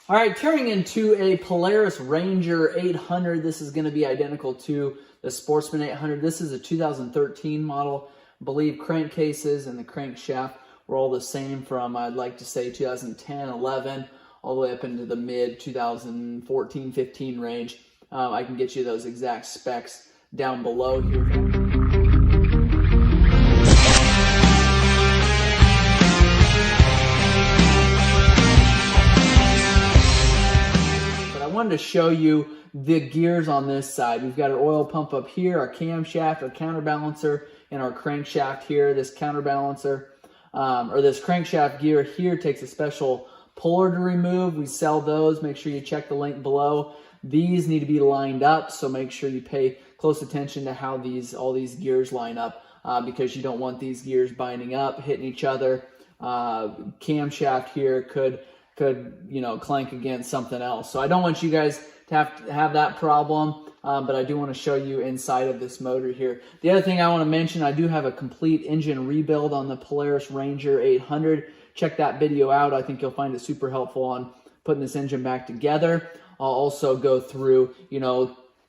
All right, turning into a Polaris Ranger 800. This is going to be identical to the Sportsman 800. This is a 2013 model. I believe crankcases and the crankshaft were all the same from, I'd like to say, 2010, 11, all the way up into the mid 2014, 15 range. I can get you those exact specs down below here. I wanted to show you the gears on this side. We've got our oil pump up here, our camshaft, our counterbalancer, and our crankshaft here. This counterbalancer, or this crankshaft gear here takes a special puller to remove. We sell those. Make sure you check the link below. These need to be lined up, so make sure you pay close attention to how all these gears line up, because you don't want these gears binding up, hitting each other. Camshaft here could clank against something else. So I don't want you guys to have that problem, but I do want to show you inside of this motor here. The other thing I want to mention, I do have a complete engine rebuild on the Polaris Ranger 800. Check that video out. I think you'll find it super helpful on putting this engine back together. I'll also go through,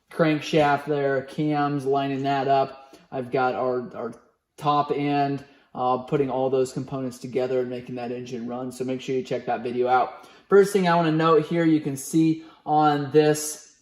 crankshaft there, cams, lining that up. I've got our top end, putting all those components together and making that engine run. So make sure you check that video out. First thing I want to note here, you can see on this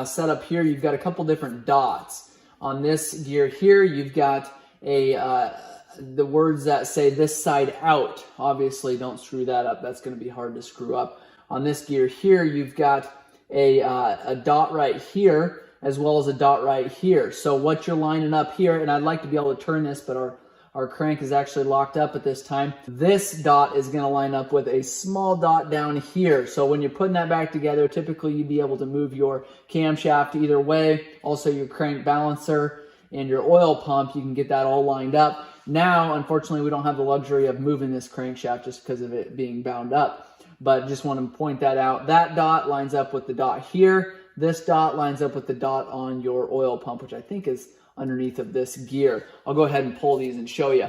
setup here, you've got a couple different dots. On this gear here, you've got the words that say this side out. Obviously, don't screw that up. That's going to be hard to screw up. On this gear here, you've got a dot right here, as well as a dot right here. So what you're lining up here, and I'd like to be able to turn this, but our crank is actually locked up at this time. This dot is going to line up with a small dot down here. So when you're putting that back together, typically you'd be able to move your camshaft either way. Also your crank balancer and your oil pump, you can get that all lined up. Now, unfortunately, we don't have the luxury of moving this crankshaft just because of it being bound up. But just want to point that out. That dot lines up with the dot here. This dot lines up with the dot on your oil pump, which I think is underneath of this gear. I'll go ahead and pull these and show you.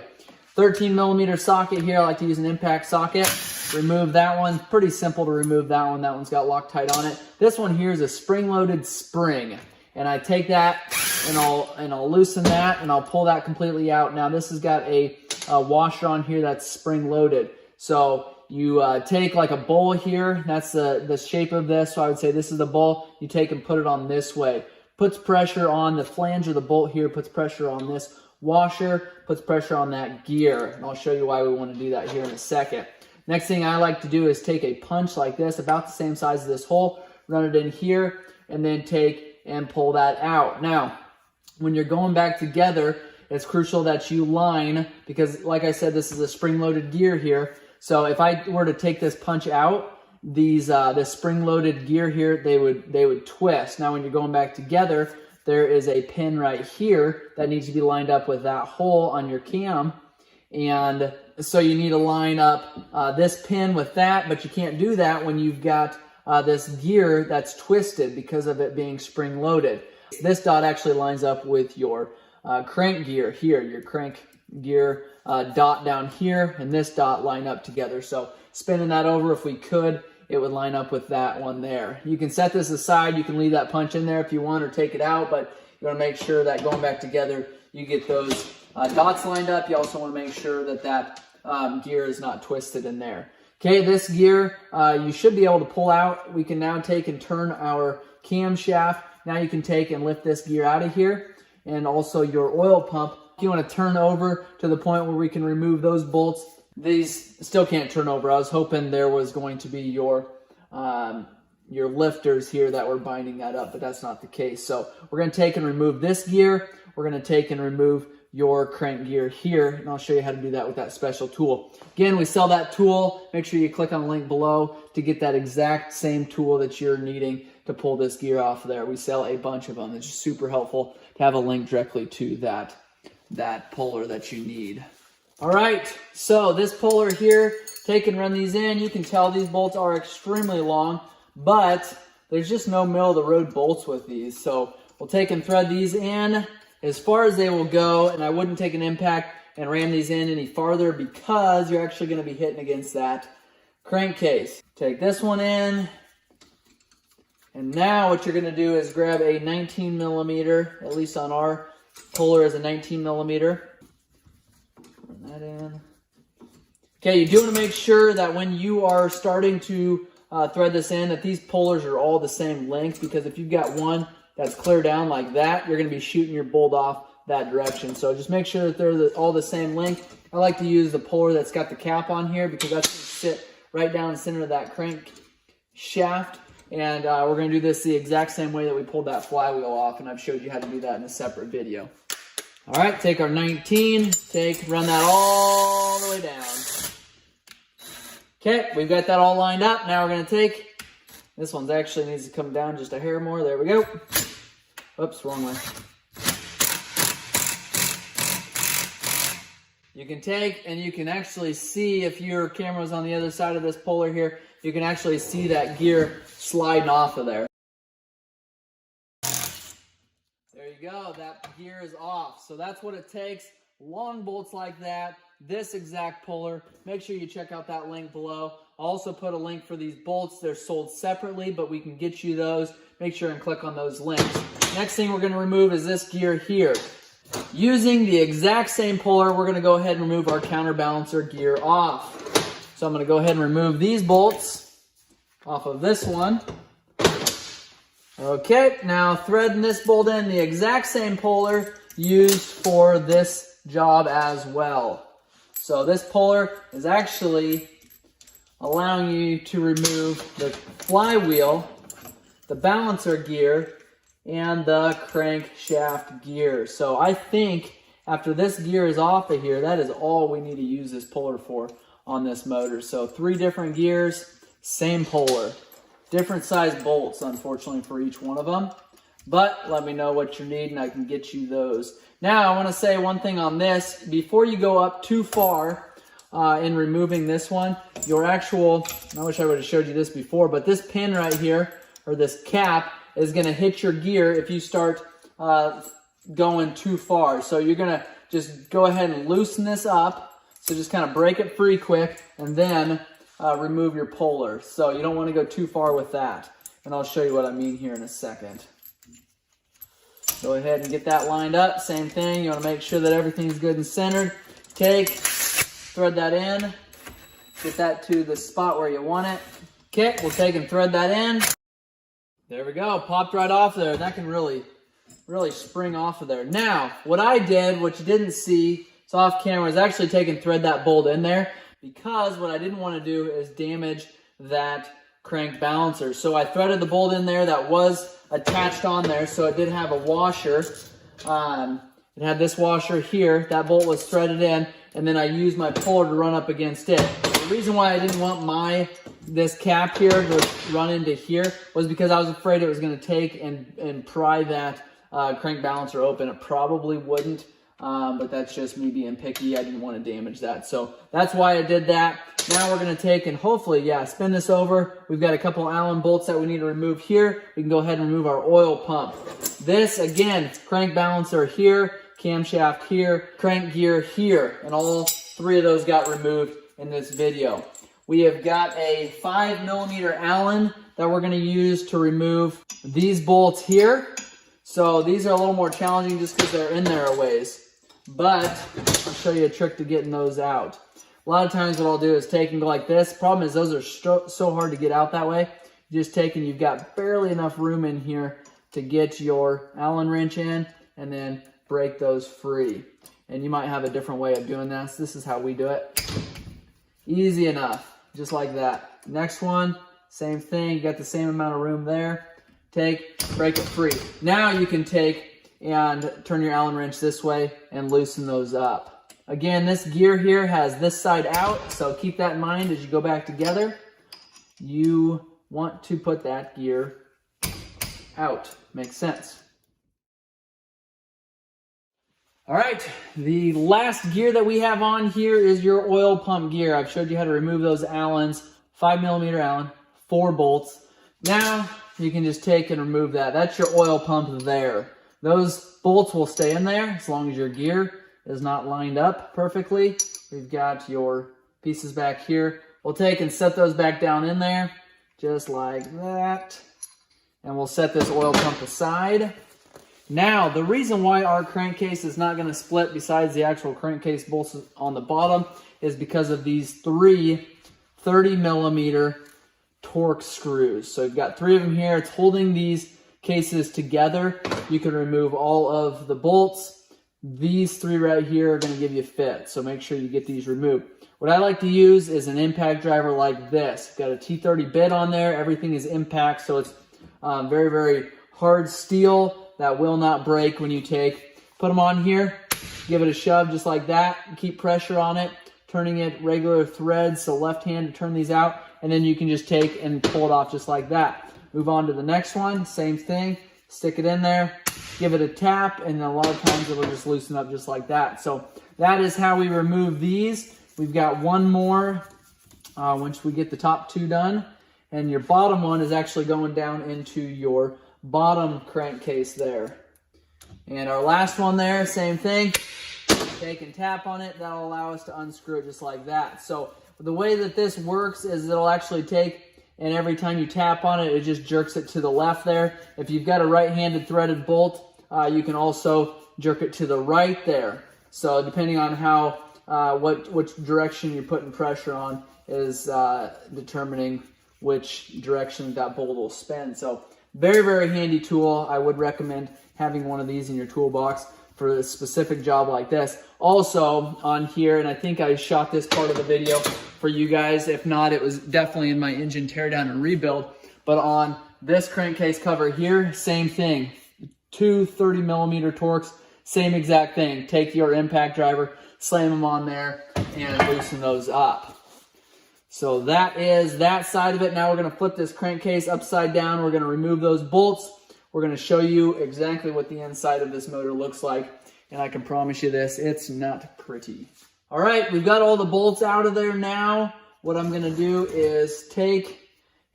13mm socket here. I like to use an impact socket. Remove that one. Pretty simple to remove that one. That one's got Loctite on it. This one here is a spring-loaded spring. And I take that and I'll loosen that and I'll pull that completely out. Now this has got a washer on here that's spring-loaded. So you take like a bowl here. That's the shape of this. So I would say this is the bowl. You take and put it on this way. Puts pressure on the flange of the bolt here. Puts pressure on this washer. Puts pressure on that gear. And I'll show you why we want to do that here in a second. Next thing I like to do is take a punch like this, about the same size as this hole. Run it in here and then take and pull that out. Now, when you're going back together, it's crucial that you line, because like I said, this is a spring-loaded gear here. So if I were to take this punch out, this spring-loaded gear here, they would twist. Now when you're going back together, there is a pin right here that needs to be lined up with that hole on your cam. And so you need to line up this pin with that, but you can't do that when you've got this gear that's twisted because of it being spring-loaded. This dot actually lines up with your crank gear here, your crank gear dot down here, and this dot line up together. So spinning that over, if we could, it would line up with that one there. You can set this aside. You can leave that punch in there if you want, or take it out, but you want to make sure that going back together, you get those dots lined up. You also want to make sure that gear is not twisted in there. Okay, this gear you should be able to pull out. We can now take and turn our camshaft. Now you can take and lift this gear out of here, and also your oil pump. If you want to turn over to the point where we can remove those bolts, these still can't turn over. I was hoping there was going to be your lifters here that were binding that up, but that's not the case. So we're going to take and remove this gear. We're going to take and remove your crank gear here, and I'll show you how to do that with that special tool. Again, we sell that tool. Make sure you click on the link below to get that exact same tool that you're needing to pull this gear off there. We sell a bunch of them. It's just super helpful to have a link directly to that puller that you need. All right, so this puller here, take and run these in. You can tell these bolts are extremely long, but there's just no middle of the road bolts with these. So we'll take and thread these in as far as they will go, and I wouldn't take an impact and ram these in any farther, because you're actually going to be hitting against that crankcase. Take this one in. And now what you're going to do is grab a 19 millimeter, at least on our puller is a 19 millimeter. Put that in. Okay, you do want to make sure that when you are starting to thread this in, that these pullers are all the same length, because if you've got one that's clear down like that, you're going to be shooting your bolt off that direction. So just make sure that they're all the same length. I like to use the puller that's got the cap on here because that's going to sit right down the center of that crank shaft. And we're going to do this the exact same way that we pulled that flywheel off, and I've showed you how to do that in a separate video. All right, take our 19, run that all the way down. Okay, we've got that all lined up. Now we're going to take, this one's actually needs to come down just a hair more. There we go. Oops, wrong way. You can take, and you can actually see, if your camera's on the other side of this puller here, you can actually see that gear sliding off of there. There you go, that gear is off. So that's what it takes. Long bolts like that, this exact puller. Make sure you check out that link below. I'll also put a link for these bolts. They're sold separately, but we can get you those. Make sure and click on those links. Next thing we're going to remove is this gear here. Using the exact same puller, we're going to go ahead and remove our counterbalancer gear off. So I'm going to go ahead and remove these bolts off of this one. Okay, now threading this bolt in, the exact same puller used for this job as well. So this puller is actually allowing you to remove the flywheel, the balancer gear, and the crankshaft gear. So I think after this gear is off of here, that is all we need to use this puller for on this motor. So 3 different gears, same puller. Different size bolts, unfortunately, for each one of them. But let me know what you need and I can get you those. Now, I want to say one thing on this. Before you go up too far in removing this one, your actual, I wish I would have showed you this before, but this pin right here, or this cap, is going to hit your gear if you start going too far. So you're going to just go ahead and loosen this up. So just kind of break it free quick and then remove your puller. So you don't want to go too far with that. And I'll show you what I mean here in a second. Go ahead and get that lined up. Same thing. You want to make sure that everything's good and centered. Take, thread that in. Get that to the spot where you want it. Okay, we'll take and thread that in. There we go. Popped right off there. That can really spring off of there. Now, what I did, what you didn't see, it's off camera, is actually take and thread that bolt in there, because what I didn't want to do is damage that crank balancer. So I threaded the bolt in there that was attached on there, so it did have a washer. It had this washer here. That bolt was threaded in, and then I used my puller to run up against it. The reason why I didn't want this cap here to run into here was because I was afraid it was going to take and pry that crank balancer open. It probably wouldn't, but that's just me being picky. I didn't want to damage that. So that's why I did that. Now we're going to take and hopefully, spin this over. We've got a couple Allen bolts that we need to remove here. We can go ahead and remove our oil pump. This, again, crank balancer here, camshaft here, crank gear here, and all 3 of those got removed in this video. We have got a 5mm Allen that we're going to use to remove these bolts here. So these are a little more challenging just because they're in there a ways. But I'll show you a trick to getting those out. A lot of times what I'll do is take and go like this. Problem is those are so hard to get out that way. You just take and you've got barely enough room in here to get your Allen wrench in and then break those free. And you might have a different way of doing this. This is how we do it. Easy enough. Just like that. Next one, same thing. You got the same amount of room there. Take, break it free. Now you can take and turn your Allen wrench this way and loosen those up. Again, this gear here has this side out, so keep that in mind as you go back together. You want to put that gear out. Makes sense. All right, the last gear that we have on here is your oil pump gear. I've showed you how to remove those Allens, 5mm Allen, 4 bolts. Now you can just take and remove that. That's your oil pump there. Those bolts will stay in there as long as your gear is not lined up perfectly. We've got your pieces back here we'll take and set those back down in there, just like that. And we'll set this oil pump aside. Now, the reason why our crankcase is not going to split besides the actual crankcase bolts on the bottom is because of these 3 30mm Torx screws. So you've got 3 of them here. It's holding these cases together. You can remove all of the bolts. These 3 right here are going to give you fit, so make sure you get these removed. What I like to use is an impact driver like this. Got a T30 bit on there. Everything is impact, so it's very, very hard steel that will not break when you put them on here. Give it a shove just like that. Keep pressure on it, turning it regular threads, so left hand to turn these out, and then you can just take and pull it off just like that. Move on to the next one, same thing. Stick it in there, give it a tap, and then a lot of times it'll just loosen up just like that. So that is how we remove these. We've got one more once we get the top 2 done, and your bottom one is actually going down into your bottom crankcase there. And our last one there, same thing. Take and tap on it. That'll allow us to unscrew it just like that. So the way that this works is it'll actually take, and every time you tap on it, it just jerks it to the left there. If you've got a right-handed threaded bolt, you can also jerk it to the right there. So depending on how, which direction you're putting pressure on is determining which direction that bolt will spin. So very, very handy tool. I would recommend having one of these in your toolbox for a specific job like this. Also on here, and I think I shot this part of the video for you guys. If not, it was definitely in my engine teardown and rebuild. But on this crankcase cover here, same thing. 2 30mm Torx, same exact thing. Take your impact driver, slam them on there, and loosen those up. So that is that side of it. Now we're going to flip this crankcase upside down. We're going to remove those bolts. We're going to show you exactly what the inside of this motor looks like. And I can promise you this, it's not pretty. All right, we've got all the bolts out of there now. What I'm going to do is take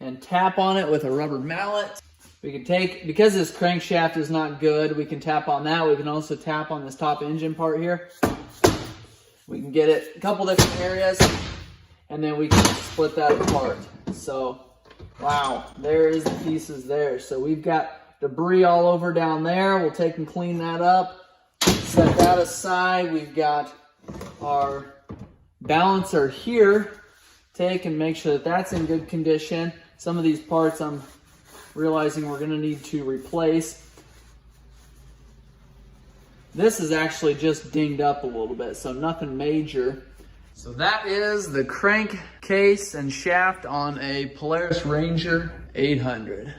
and tap on it with a rubber mallet. We can take, because this crankshaft is not good, we can tap on that. We can also tap on this top engine part here. We can get it a couple different areas, and then we can split that apart. So, wow, there is the pieces there. So we've got debris all over down there. We'll take and clean that up. Set that aside. We've got our balancer here. Take and make sure that that's in good condition. Some of these parts I'm realizing we're going to need to replace. This is actually just dinged up a little bit, so nothing major. So that is the crankcase and shaft on a Polaris Ranger 800.